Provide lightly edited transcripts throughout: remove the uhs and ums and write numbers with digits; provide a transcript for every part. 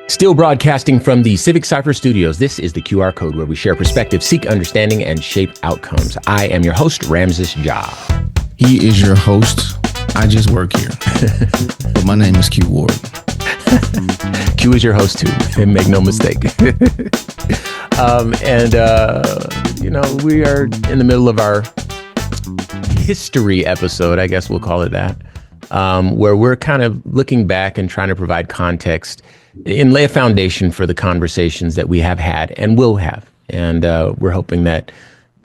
Still broadcasting from the Civic Cypher Studios, this is the QR Code, where we share perspective, seek understanding, and shape outcomes. I am your host, Ramses Ja. He is your host. I just work here. But my name is Q Ward. Q is your host too, and make no mistake. We are in the middle of our history episode, I guess we'll call it that, where we're kind of looking back and trying to provide context and lay a foundation for the conversations that we have had and will have. And we're hoping that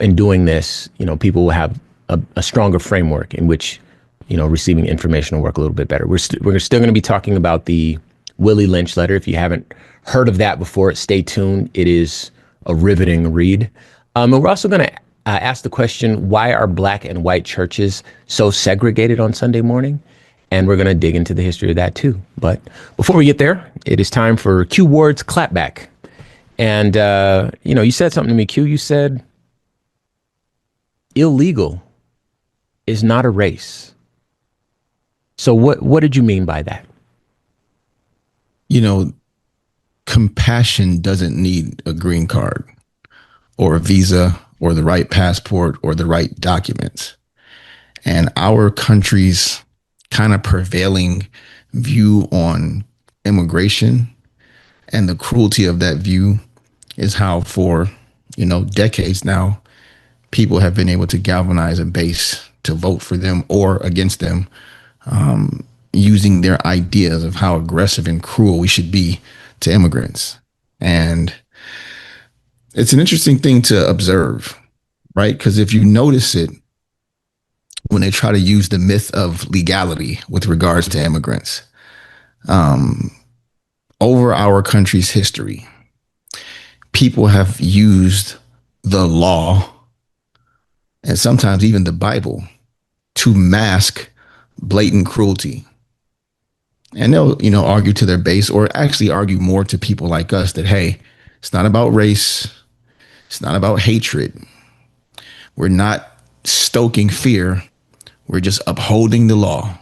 in doing this, people will have a stronger framework in which, receiving information will work a little bit better. We're still going to be talking about the Willie Lynch letter. If you haven't heard of that before, stay tuned. It is a riveting read. And we're also going to ask the question, why are black and white churches so segregated on Sunday morning? And we're going to dig into the history of that too. But before we get there, it is time for Q Words Clapback. And, you said something to me, Q. You said, illegal is not a race. So what did you mean by that? Compassion doesn't need a green card or a visa or the right passport or the right documents. And our country's kind of prevailing view on immigration and the cruelty of that view is how for, decades now, people have been able to galvanize a base to vote for them or against them, using their ideas of how aggressive and cruel we should be to immigrants. And it's an interesting thing to observe, right? Because if you notice it, when they try to use the myth of legality with regards to immigrants, over our country's history, people have used the law and sometimes even the Bible to mask blatant cruelty. And they'll, argue to their base, or actually argue more to people like us that, hey, it's not about race. It's not about hatred. We're not stoking fear. We're just upholding the law.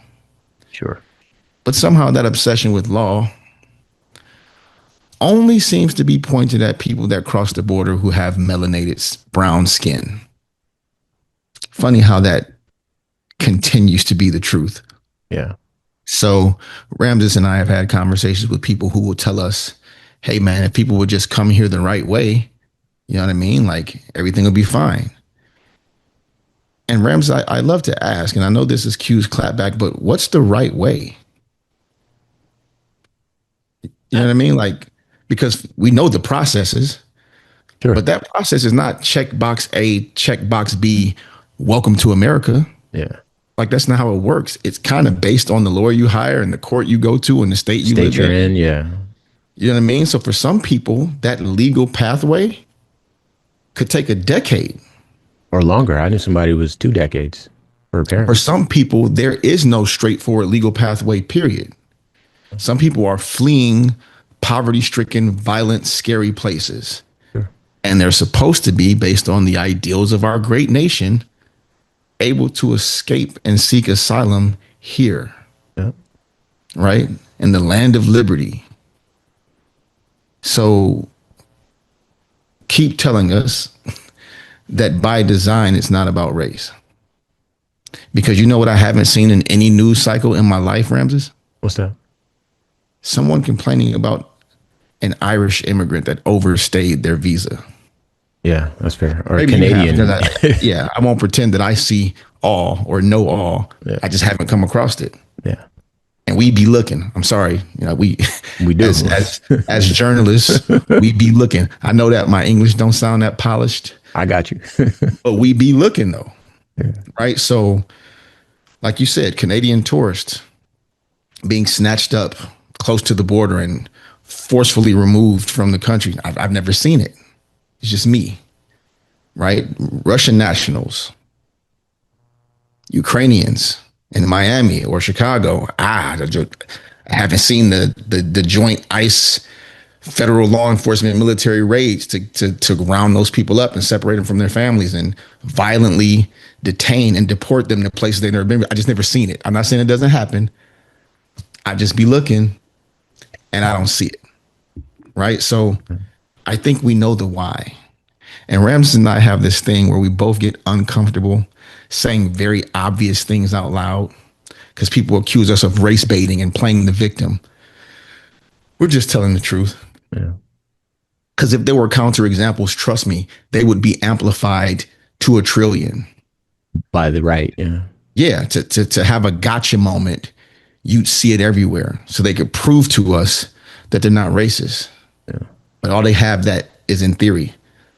Sure. But somehow that obsession with law only seems to be pointed at people that cross the border who have melanated brown skin. Funny how that continues to be the truth. Yeah. So Ramses and I have had conversations with people who will tell us, hey, man, if people would just come here the right way, you know what I mean? Like everything will be fine. And Ramses, I love to ask, and I know this is Q's clapback, but what's the right way? You know what I mean? Like, because we know the processes, sure, but that process is not check box A, check box B, welcome to America. Yeah. Like, that's not how it works. It's kind of based on the lawyer you hire and the court you go to and the state you live in. Yeah. You know what I mean? So for some people, that legal pathway could take a decade. Or longer. I knew somebody who was 2 decades for a parent. For some people, there is no straightforward legal pathway, period. Some people are fleeing poverty-stricken, violent, scary places. Sure. And they're supposed to be, based on the ideals of our great nation, able to escape and seek asylum here. Yeah. Right? In the land of liberty. So keep telling us that by design, it's not about race. Because you know what I haven't seen in any news cycle in my life, Ramses? What's that? Someone complaining about an Irish immigrant that overstayed their visa. Yeah, that's fair. Or Maybe Canadian. I won't pretend that I see all or know all. Yeah. I just haven't come across it. Yeah. And we be looking. I'm sorry. We do. As journalists, we be looking. I know that my English don't sound that polished. I got you. But we be looking though. Yeah. Right. So like you said, Canadian tourists being snatched up close to the border and forcefully removed from the country. I've never seen it. It's just me. Right. Russian nationals, Ukrainians in Miami or Chicago. I haven't seen the joint ICE federal law enforcement military raids to round those people up and separate them from their families and violently detain and deport them to places they've never been. I just never seen it. I'm not saying it doesn't happen. I just be looking and I don't see it. right? So I think we know the why. And Ramses and I have this thing where we both get uncomfortable saying very obvious things out loud because people accuse us of race baiting and playing the victim. We're just telling the truth. Yeah. Because if there were counterexamples, trust me, they would be amplified to a trillion. By the right. Yeah. Yeah, to have a gotcha moment, you'd see it everywhere. So they could prove to us that they're not racist. Yeah. But all they have that is in theory.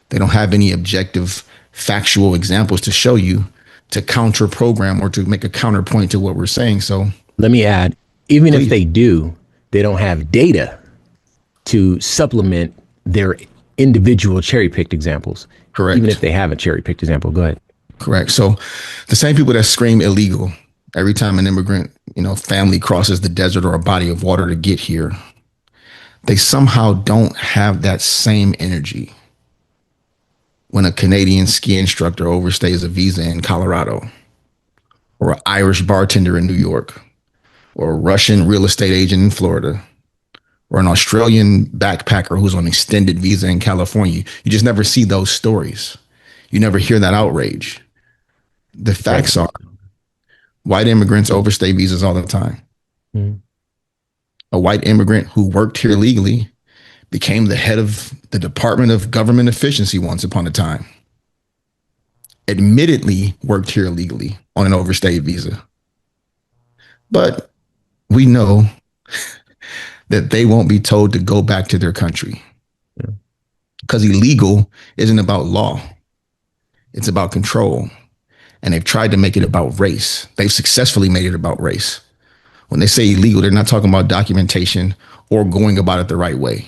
They don't have any objective, factual examples to show you to counter program or to make a counterpoint to what we're saying. So let me add, even please. if they do, they don't have data to supplement their individual cherry picked examples. Correct. Even if they have a cherry picked example. Go ahead. Correct. So the same people that scream illegal every time an immigrant, family crosses the desert or a body of water to get here, they somehow don't have that same energy when a Canadian ski instructor overstays a visa in Colorado, or an Irish bartender in New York, or a Russian real estate agent in Florida, or an Australian backpacker who's on extended visa in California. You just never see those stories. You never hear that outrage. The facts are white immigrants overstay visas all the time. Mm-hmm. A white immigrant who worked here legally became the head of the Department of Government Efficiency once upon a time. Admittedly worked here illegally on an overstayed visa. But we know that they won't be told to go back to their country. Because illegal isn't about law. It's about control. And they've tried to make it about race. They've successfully made it about race. When they say illegal, they're not talking about documentation or going about it the right way.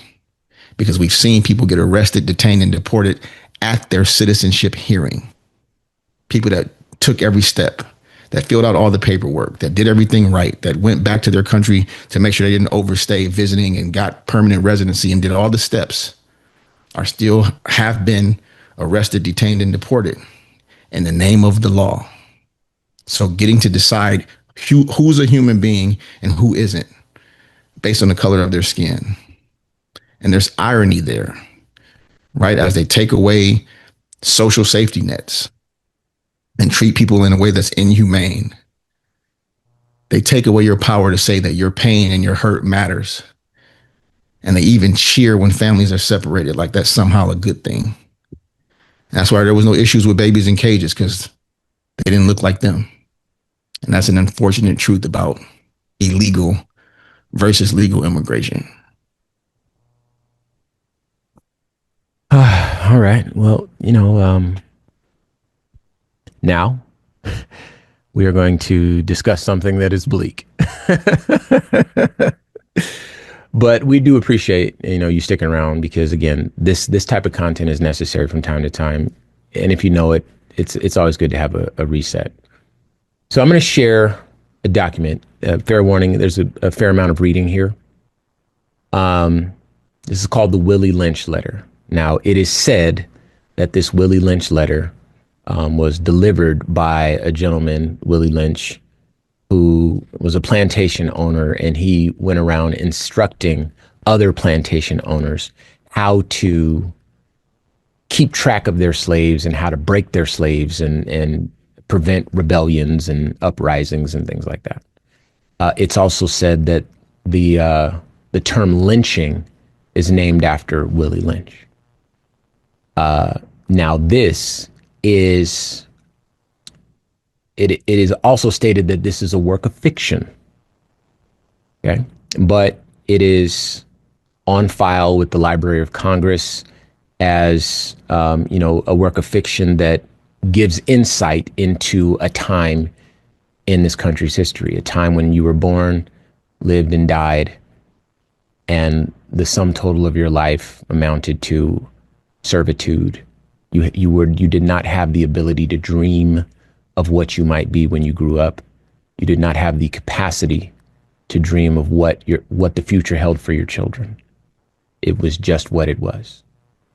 Because we've seen people get arrested, detained, and deported at their citizenship hearing. People that took every step, that filled out all the paperwork, that did everything right, that went back to their country to make sure they didn't overstay visiting and got permanent residency and did all the steps, are still have been arrested, detained, and deported in the name of the law. So getting to decide who's a human being and who isn't based on the color of their skin. And there's irony there, right? As they take away social safety nets and treat people in a way that's inhumane, they take away your power to say that your pain and your hurt matters. And they even cheer when families are separated, like that's somehow a good thing. That's why there was no issues with babies in cages, because they didn't look like them. And that's an unfortunate truth about illegal versus legal immigration. All right. Well, now we are going to discuss something that is bleak. But we do appreciate, you sticking around, because again, this type of content is necessary from time to time. And if you know it, it's always good to have a reset. So I'm going to share a document. Fair warning, there's a fair amount of reading here. This is called the Willie Lynch letter. Now, it is said that this Willie Lynch letter was delivered by a gentleman, Willie Lynch, who was a plantation owner, and he went around instructing other plantation owners how to keep track of their slaves and how to break their slaves and prevent rebellions and uprisings and things like that. It's also said that the term lynching is named after Willie Lynch. Now, this is, it is also stated that this is a work of fiction. Okay. But it is on file with the Library of Congress as, a work of fiction that gives insight into a time in this country's history, a time when you were born, lived, and died, and the sum total of your life amounted to servitude. You did not have the ability to dream of what you might be when you grew up. You did not have the capacity to dream of what the future held for your children. It was just what it was.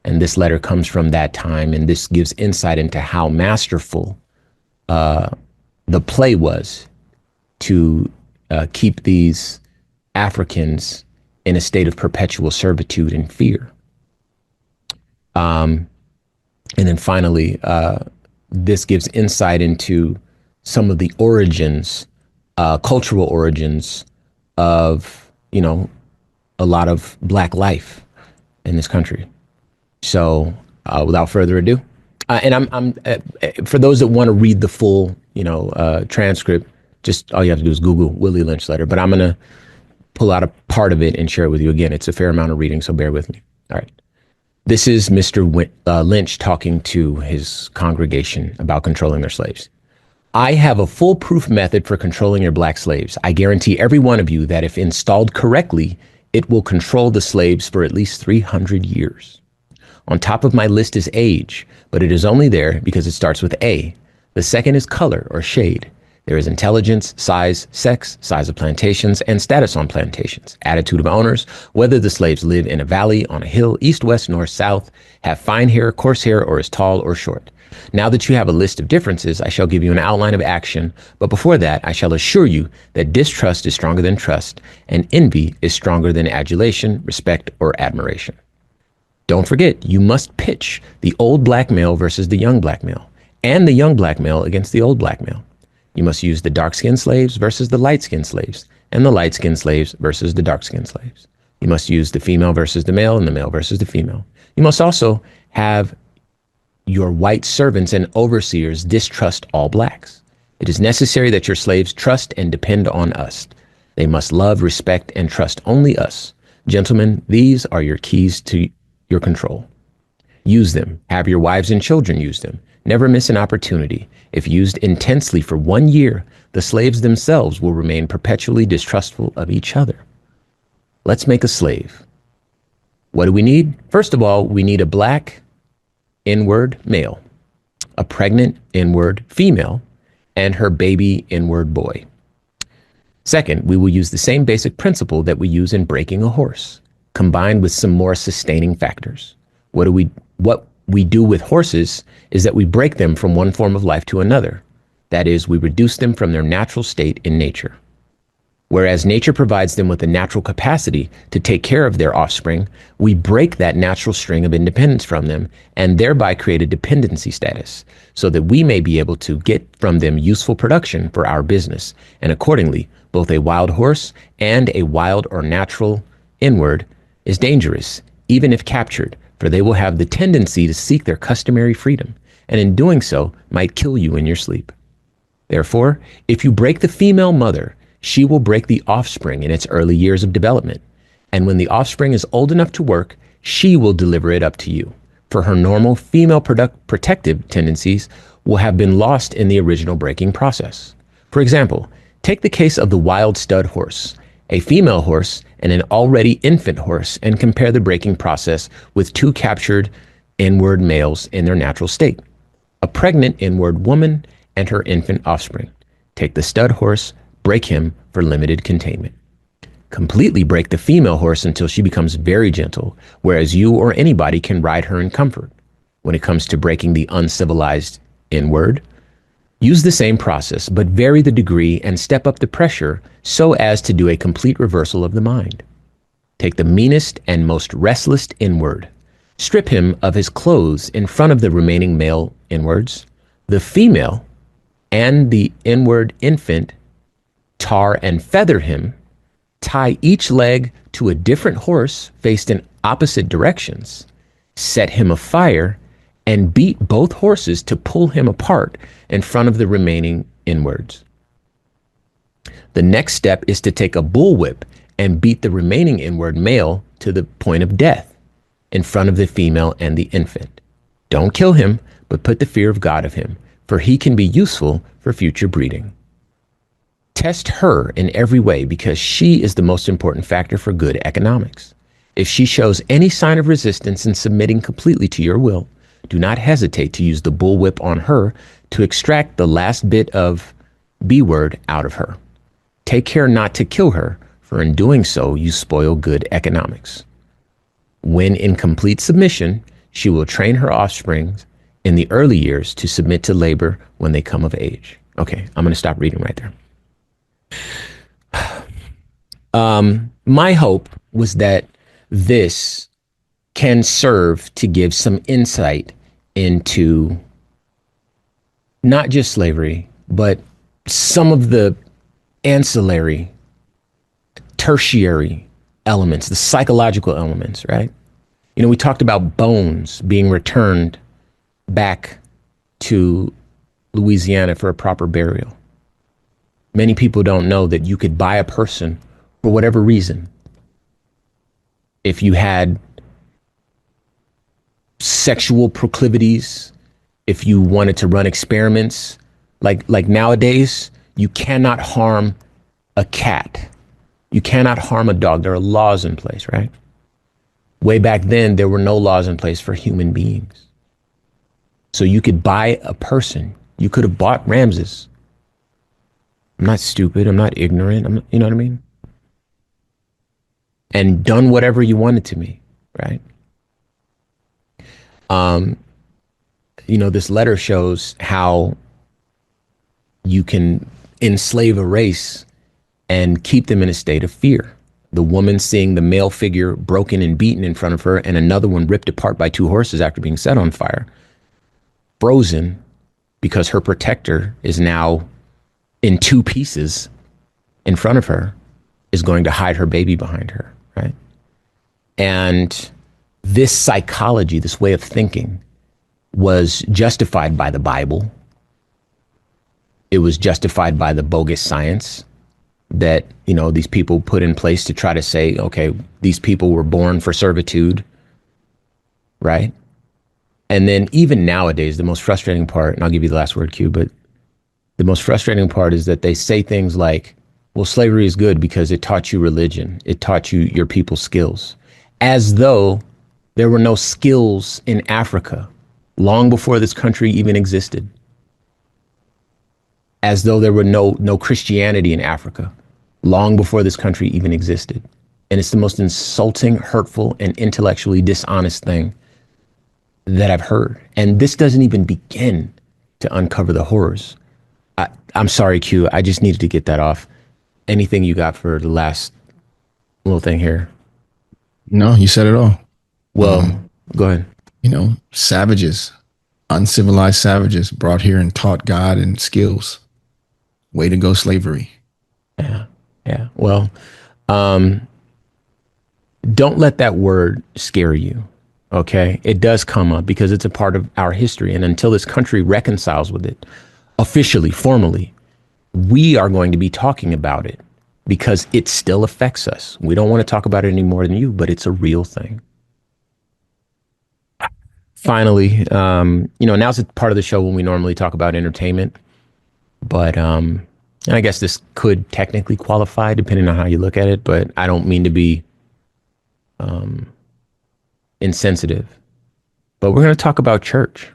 And this letter comes from that time, and this gives insight into how masterful the play was to keep these Africans in a state of perpetual servitude and fear. And then finally, this gives insight into some of the origins, cultural origins of, a lot of Black life in this country. So without further ado, and I'm for those that want to read the full, transcript, just all you have to do is Google Willie Lynch letter. But I'm going to pull out a part of it and share it with you again. It's a fair amount of reading, so bear with me. All right. This is Mr. Lynch talking to his congregation about controlling their slaves. I have a foolproof method for controlling your Black slaves. I guarantee every one of you that if installed correctly, it will control the slaves for at least 300 years. On top of my list is age, but it is only there because it starts with A. The second is color or shade. There is intelligence, size, sex, size of plantations, and status on plantations, attitude of owners, whether the slaves live in a valley, on a hill, east, west, north, south, have fine hair, coarse hair, or is tall or short. Now that you have a list of differences, I shall give you an outline of action, but before that, I shall assure you that distrust is stronger than trust, and envy is stronger than adulation, respect, or admiration. Don't forget, you must pitch the old Black male versus the young Black male, and the young Black male against the old Black male. You must use the dark-skinned slaves versus the light-skinned slaves, and the light-skinned slaves versus the dark-skinned slaves. You must use the female versus the male, and the male versus the female. You must also have your white servants and overseers distrust all Blacks. It is necessary that your slaves trust and depend on us. They must love, respect, and trust only us. Gentlemen, these are your keys to your control. Use them. Have your wives and children use them. Never miss an opportunity. If used intensely for 1 year, the slaves themselves will remain perpetually distrustful of each other. Let's make a slave. What do we need? First of all, we need a Black N-word male, a pregnant N-word female, and her baby N-word boy. Second, we will use the same basic principle that we use in breaking a horse, combined with some more sustaining factors. What we do with horses is that we break them from one form of life to another. That is, we reduce them from their natural state in nature. Whereas nature provides them with a natural capacity to take care of their offspring, we break that natural string of independence from them and thereby create a dependency status so that we may be able to get from them useful production for our business. And accordingly, both a wild horse and a wild or natural N-word is dangerous, even if captured, for they will have the tendency to seek their customary freedom, and in doing so might kill you in your sleep. Therefore, if you break the female mother, she will break the offspring in its early years of development. And when the offspring is old enough to work, she will deliver it up to you, for her normal female protective tendencies will have been lost in the original breaking process. For example, take the case of the wild stud horse, a female horse and an already infant horse, and compare the breaking process with two captured N-word males in their natural state, a pregnant N-word woman and her infant offspring. Take the stud horse, break him for limited containment. Completely break the female horse until she becomes very gentle, whereas you or anybody can ride her in comfort. When it comes to breaking the uncivilized N-word, use the same process, but vary the degree and step up the pressure so as to do a complete reversal of the mind. Take the meanest and most restless N-word. Strip him of his clothes in front of the remaining male N-words. The female and the N-word infant tar and feather him, tie each leg to a different horse faced in opposite directions, set him afire, and beat both horses to pull him apart in front of the remaining N-words. The next step is to take a bullwhip and beat the remaining N-word male to the point of death in front of the female and the infant. Don't kill him, but put the fear of God of him, for he can be useful for future breeding. Test her in every way because she is the most important factor for good economics. If she shows any sign of resistance in submitting completely to your will, do not hesitate to use the bullwhip on her to extract the last bit of B-word out of her. Take care not to kill her, for in doing so, you spoil good economics. When in complete submission, she will train her offspring in the early years to submit to labor when they come of age. Okay, I'm going to stop reading right there. My hope was that this can serve to give some insight into not just slavery, but some of the ancillary, tertiary elements, the psychological elements, right? You know, we talked about bones being returned back to Louisiana for a proper burial. Many people don't know that you could buy a person for whatever reason. If you had sexual proclivities, if you wanted to run experiments, like nowadays, you cannot harm a cat. You cannot harm a dog. There are laws in place, right? Way back then, there were no laws in place for human beings. So you could buy a person. You could have bought Ramses. I'm not stupid. I'm not ignorant. You know what I mean? And done whatever you wanted to me, right? You know, this letter shows how you can enslave a race and keep them in a state of fear. The woman seeing the male figure broken and beaten in front of her, and another one ripped apart by two horses after being set on fire, frozen because her protector is now in two pieces in front of her, is going to hide her baby behind her, right? And this psychology, this way of thinking, was justified by the Bible. It was justified by the bogus science that, you know, these people put in place to try to say, okay, these people were born for servitude, right? And then even nowadays, the most frustrating part, and I'll give you the last word, Q, but the most frustrating part is that they say things like, well, slavery is good because it taught you religion. It taught you your people's skills, as though there were no skills in Africa long before this country even existed, as though there were no Christianity in Africa long before this country even existed. And it's the most insulting, hurtful, and intellectually dishonest thing that I've heard. And this doesn't even begin to uncover the horrors. I'm sorry, Q. I just needed to get that off. Anything you got for the last little thing here? No, you said it all. Well, go ahead. You know, savages, uncivilized savages brought here and taught God and skills. Way to go, slavery. Yeah. Yeah. Well, don't let that word scare you. Okay. It does come up because it's a part of our history. And until this country reconciles with it officially, formally, we are going to be talking about it because it still affects us. We don't want to talk about it any more than you, but it's a real thing. Finally, you know, now's a part of the show when we normally talk about entertainment, but and I guess this could technically qualify depending on how you look at it, but I don't mean to be insensitive. But we're going to talk about church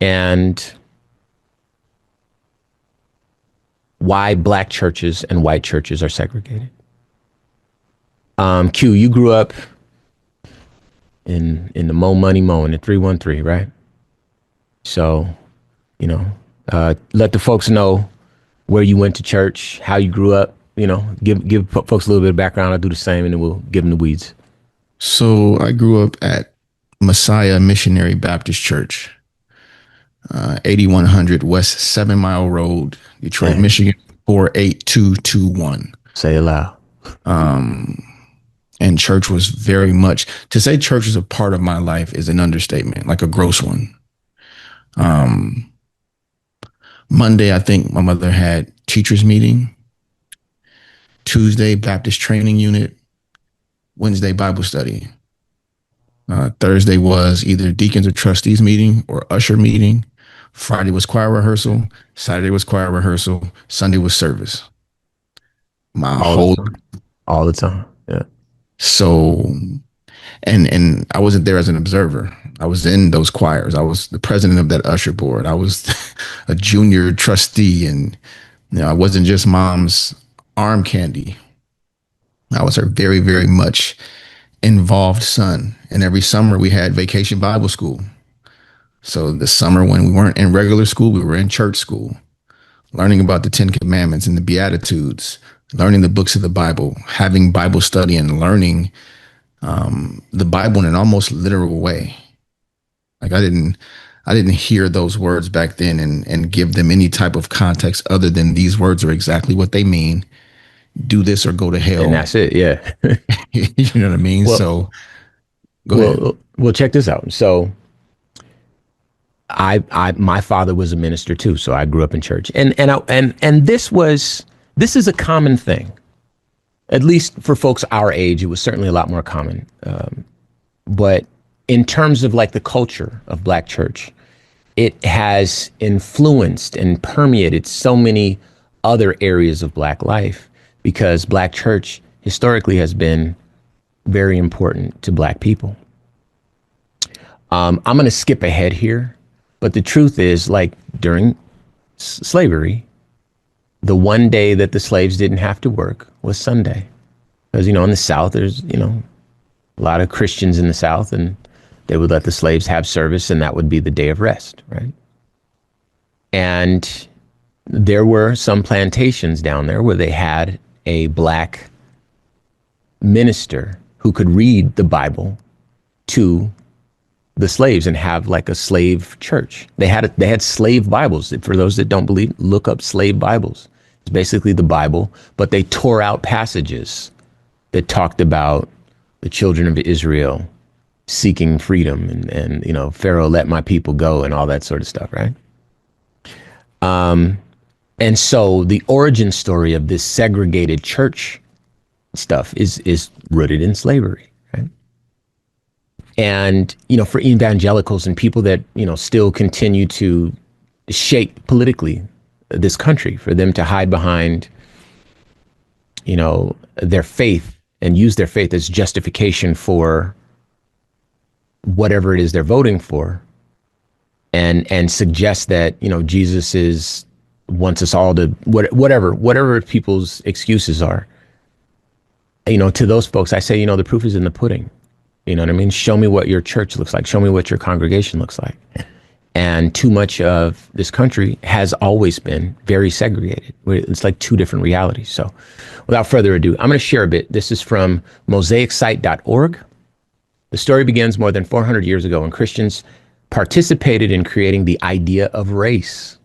and why black churches and white churches are segregated. Q, you grew up in the Mo Money Mo in the 313, right? So, you know, let the folks know where you went to church, how you grew up, you know, give folks a little bit of background. I'll do the same and then we'll give them the weeds. So I grew up at Messiah Missionary Baptist Church, 8100 West 7 Mile Road, Detroit, Dang. Michigan, 48221. Say it loud. And church was very much, to say church is a part of my life is an understatement, like a gross one. Monday, I think my mother had teachers meeting. Tuesday, Baptist training unit. Wednesday, Bible study. Thursday was either deacons or trustees meeting or usher meeting. Friday was choir rehearsal. Saturday was choir rehearsal. Sunday was service. My whole All the time. Yeah. So, and I wasn't there as an observer. I was in those choirs. I was the president of that usher board. I was a junior trustee, and you know, I wasn't just mom's arm candy. I was her very, very much involved son. And every summer we had vacation Bible school. So the summer when we weren't in regular school, we were in church school, learning about the 10 Commandments and the Beatitudes, learning the books of the Bible, having Bible study, and learning the Bible in an almost literal way. Like I didn't hear those words back then and give them any type of context other than these words are exactly what they mean. Do this or go to And hell. that's it. Yeah. You know what I mean? Well, So go ahead. well, check this out. So my father was a minister too, so I grew up in church, and this is a common thing, at least for folks our age. It was certainly a lot more common, but in terms of like the culture of Black church, it has influenced and permeated so many other areas of Black life because Black church historically has been very important to Black people. I'm going to skip ahead here, but the truth is, like during slavery, the one day that the slaves didn't have to work was Sunday. Because, in the South, there's, a lot of Christians in the South, and they would let the slaves have service, and that would be the day of rest, right? And there were some plantations down there where they had a Black minister who could read the Bible to the slaves and have like a slave church. They had slave Bibles. For those that don't believe, look up slave Bibles. It's basically the Bible, but they tore out passages that talked about the children of Israel seeking freedom and Pharaoh, let my people go, and all that sort of stuff, right? And so the origin story of this segregated church stuff is rooted in slavery, right? And, for evangelicals and people that, still continue to shape politically this country, for them to hide behind, their faith and use their faith as justification for whatever it is they're voting for, and suggest that, Jesus wants us all to whatever people's excuses are. To those folks, I say, the proof is in the pudding. You know what I mean? Show me what your church looks like. Show me what your congregation looks like. And too much of this country has always been very segregated. It's like two different realities. So without further ado, I'm going to share a bit. This is from mosaicsite.org. The story begins more than 400 years ago when Christians participated in creating the idea of race.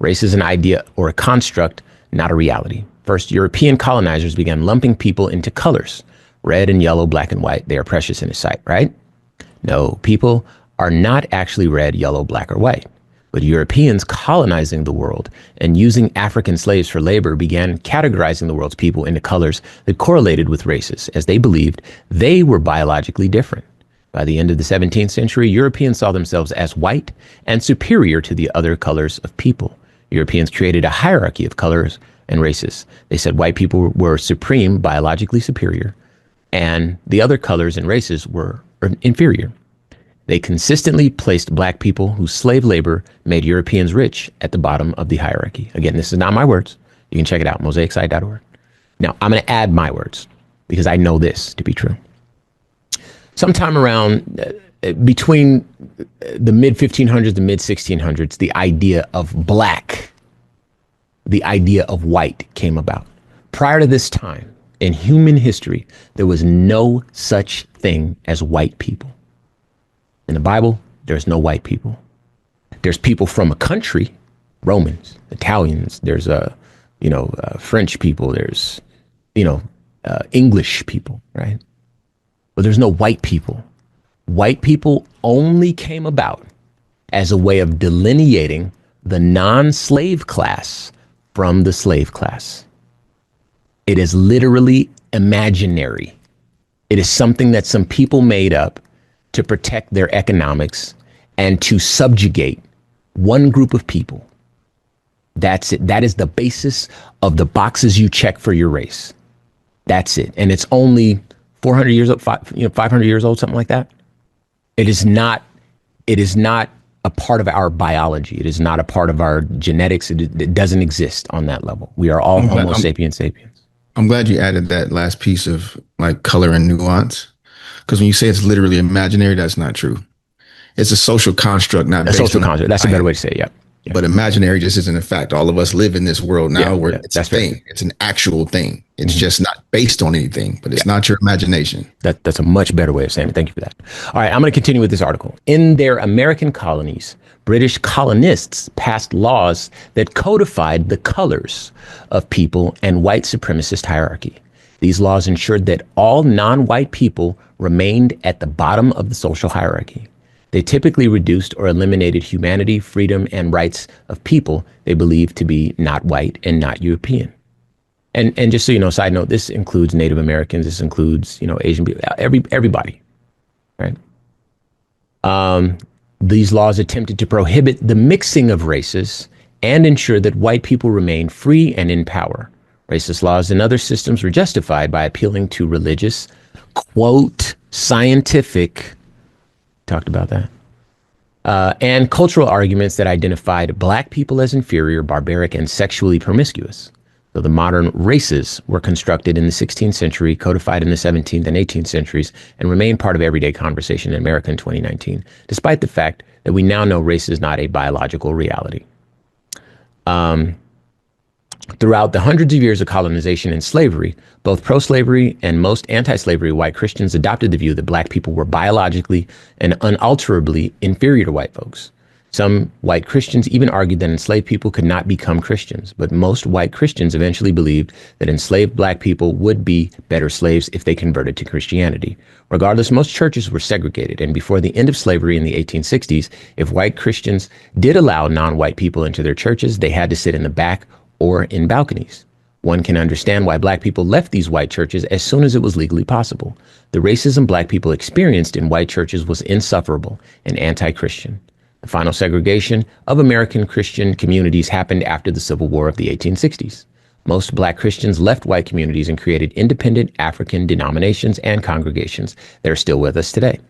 Race is an idea or a construct, not a reality. First, European colonizers began lumping people into colors. Red and yellow, black and white, they are precious in his sight, right? No, people are not actually red, yellow, black, or white. But Europeans colonizing the world and using African slaves for labor began categorizing the world's people into colors that correlated with races, as they believed they were biologically different. By the end of the 17th century, Europeans saw themselves as white and superior to the other colors of people. Europeans created a hierarchy of colors and races. They said white people were supreme, biologically superior, and the other colors and races were inferior. They consistently placed Black people whose slave labor made Europeans rich at the bottom of the hierarchy. Again, this is not my words. You can check it out, mosaicsite.org. Now, I'm going to add my words because I know this to be true. Sometime around between the mid-1500s and mid-1600s, the idea of Black, the idea of white came about. Prior to this time, in human history, there was no such thing as white people. In the Bible, there's no white people. There's people from a country, Romans, Italians, there's French people, there's English people, right? But there's no white people. White people only came about as a way of delineating the non-slave class from the slave class. It is literally imaginary. It is something that some people made up to protect their economics and to subjugate one group of people. That's it. That is the basis of the boxes you check for your race. That's it. And it's only 400 years old, 500 years old, something like that. It is not a part of our biology. It is not a part of our genetics. It doesn't exist on that level. We are all Homo sapiens sapiens. I'm glad you added that last piece of like color and nuance. Because when you say it's literally imaginary, that's not true. It's a social construct, not a social construct. That's a better way to say it. Yeah. But imaginary just isn't a fact. All of us live in this world now where it's a thing. Fair. It's an actual thing. It's just not based on anything, but it's not your imagination. That's a much better way of saying it. Thank you for that. All right, I'm going to continue with this article. In their American colonies, British colonists passed laws that codified the colors of people and white supremacist hierarchy. These laws ensured that all non-white people remained at the bottom of the social hierarchy. They typically reduced or eliminated humanity, freedom, and rights of people they believed to be not white and not European. And just so you know, side note, this includes Native Americans, this includes, Asian people, everybody, right? These laws attempted to prohibit the mixing of races and ensure that white people remained free and in power. Racist laws and other systems were justified by appealing to religious, quote, scientific, talked about that, and cultural arguments that identified black people as inferior, barbaric, and sexually promiscuous. So the modern races were constructed in the 16th century, codified in the 17th and 18th centuries, and remain part of everyday conversation in America in 2019, despite the fact that we now know race is not a biological reality. Throughout the hundreds of years of colonization and slavery, both pro-slavery and most anti-slavery white Christians adopted the view that black people were biologically and unalterably inferior to white folks. Some white Christians even argued that enslaved people could not become Christians, but most white Christians eventually believed that enslaved black people would be better slaves if they converted to Christianity. Regardless, most churches were segregated, and before the end of slavery in the 1860s, if white Christians did allow non-white people into their churches, they had to sit in the back or in balconies. One can understand why black people left these white churches as soon as it was legally possible. The racism black people experienced in white churches was insufferable and anti-Christian. The final segregation of American Christian communities happened after the Civil War of the 1860s. Most black Christians left white communities and created independent African denominations and congregations that are still with us today.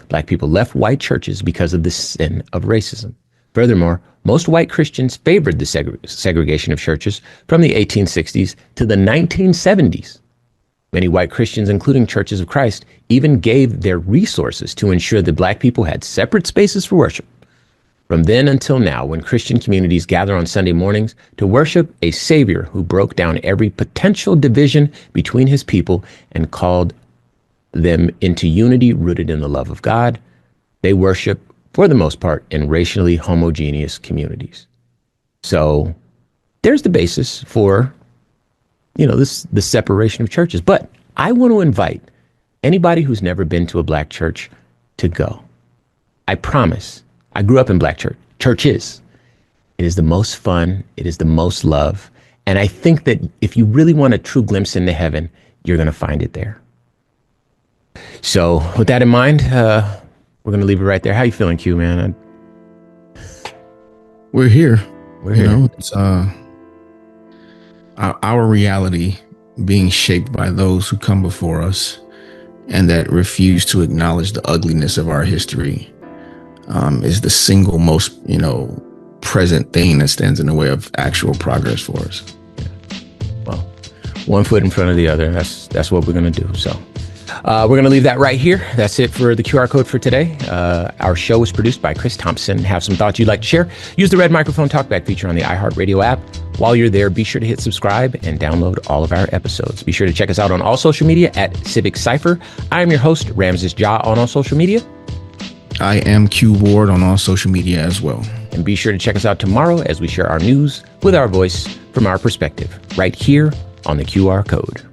Black people left white churches because of the sin of racism. Furthermore, most white Christians favored the segregation of churches from the 1860s to the 1970s. Many white Christians, including Churches of Christ, even gave their resources to ensure that black people had separate spaces for worship. From then until now, when Christian communities gather on Sunday mornings to worship a Savior who broke down every potential division between his people and called them into unity rooted in the love of God, they worship, for the most part, in racially homogeneous communities. So there's the basis for, the separation of churches. But I want to invite anybody who's never been to a black church to go. I promise. I grew up in black churches. It is the most fun. It is the most love. And I think that if you really want a true glimpse into heaven, you're going to find it there. So with that in mind, we're going to leave it right there. How you feeling, Q, man? We're here. It's our reality being shaped by those who come before us and that refuse to acknowledge the ugliness of our history is the single most, present thing that stands in the way of actual progress for us. Yeah. Well, one foot in front of the other. That's what we're going to do. So we're going to leave that right here. That's it for the QR code for today. Our show was produced by Chris Thompson. Have some thoughts you'd like to share? Use the red microphone talkback feature on the iHeartRadio app. While you're there, be sure to hit subscribe and download all of our episodes. Be sure to check us out on all social media at Civic Cypher. I am your host, Ramses Ja, on all social media. I am Q Ward on all social media as well. And be sure to check us out tomorrow as we share our news with our voice from our perspective, right here on the QR code.